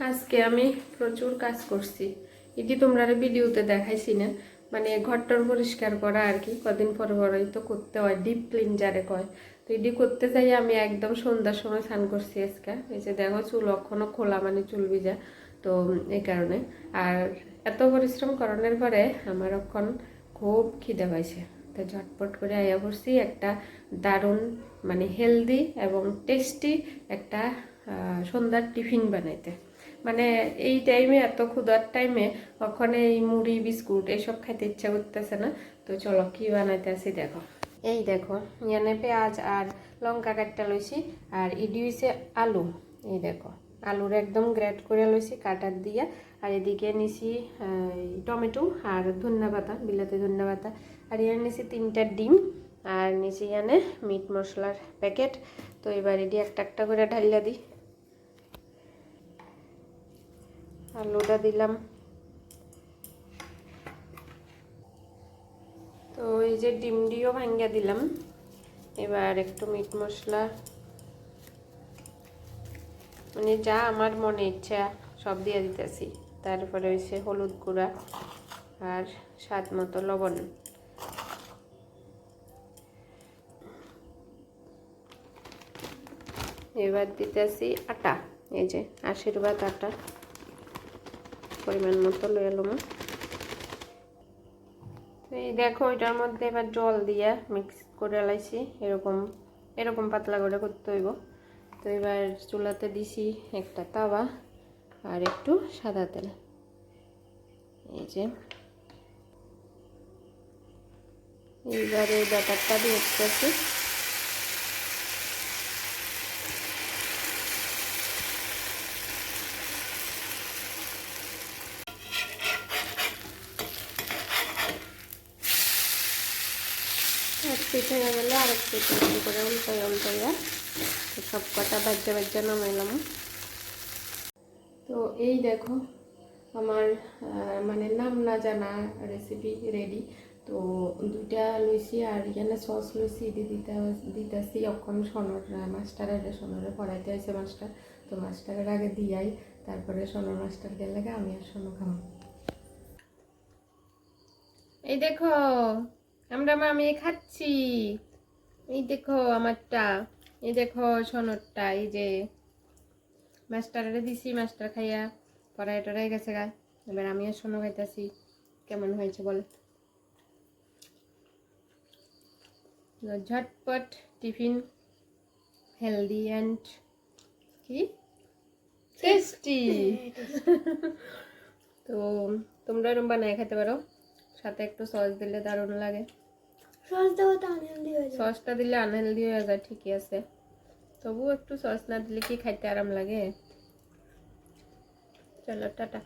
আজকে আমি প্রচুর কাজ করছি। এটি তোমরা ভিডিওতে দেখাইছি না, মানে ঘরটার পরিষ্কার করা আর কি। কদিন পর পরই তো করতে হয়, ডিপ ক্লিন যারে কয়। তো এটি করতে চাই আমি একদম সন্ধ্যার সময় স্নান করছি আজকে। এই যে দেখো চুল এখনো খোলা, মানে চুল ভিজা। তো এই কারণে আর এত পরিশ্রম করানোর পরে আমার এখন খুব খিদে পাইছে। তো ঝটপট করে আয়া করছি একটা দারুণ, মানে হেলদি এবং টেস্টি একটা সন্ধ্যার টিফিন বানাইতে। মানে এই টাইমে, এত ক্ষুধার টাইমে ওখানে এই মুড়ি বিস্কুট এসব খাইতে ইচ্ছা করতেছে না। তো চলো কি বানাইতে আসি দেখো। এই দেখো ইয়ানে পেঁয়াজ আর লঙ্কা কাটটা লইছি, আর ইডি হইছে আলু। এই দেখো আলুর একদম গ্রেট করে লইছি কাটার দিয়া। আর এদিকে নিছি টমেটো আর ধনিয়া পাতা, বিলাতি ধনিয়া পাতা। আর ইয়ানে নিছি 3টা ডিম, আর নিচে ইয়ানে মিট মশলার প্যাকেট। তো এবার এটি একটা একটা করে ঢালিয়া দিই। আলুটা দিলাম। তো এই যে ডিমটিও ভাঙ্গা দিলাম। এবার একটু মিট মশলা, মানে যা আমার মনে ইচ্ছা সব দিয়ে দিতেছি। তারপরে হয়েছে হলুদ গুঁড়া আর স্বাদ মতো লবণ। এবার দিতেছি আটা, এই যে আশীর্বাদ আটা পরিমাণ মতো লয়ে এলাম। এই দেখো এটার মধ্যে এবার জল দিয়ে মিক্স করে লাইছি। এরকম এরকম পাতলা করে করতে হইব। তো এবার চুলাতে দিছি একটা তাওয়া আর একটু সাদা তেল। এই যে এইবারে ব্যাটারটা দিয়ে দিতেছি। এক পিঠ হয়ে গেলে আরেক পিঠ করে উল্টাইয়া সব কটা বাজ্যা নামাইলাম। তো এই দেখো আমার মানে নাম না জানা রেসিপি রেডি। তো 2টা লইছি, আর এখানে সস লইছি দিতেছি। এখন সোনরে পড়াইতে হয়েছে মাস্টার। তো মাস্টারের আগে দিয়াই তারপরে সোনর মাস্টার গেলে আমি আর সোনো খাবো। এই দেখো আমরা আমি খাচ্ছি। এই দেখো আমারটা, এই দেখো সোনরটা। এই যে মাস্টারে দিছি, মাস্টার খাইয়া পড়াই টড়াই গেছে গা। এবার আমি আর সোনো খাইতেছি। কেমন হয়েছে বল। ঝটপট টিফিন, হেলদি অ্যান্ড কি টেস্টি। তো তোমরা এরকম বানায় খেতে পারো, সাথে একটু সস দিলে দারুণ লাগে। সসটা দিলে আনহেলদি হয়ে যায়, ঠিকই আছে। তবু একটু সস না দিলে কি খাইতে আরাম লাগে। চলো টাটা।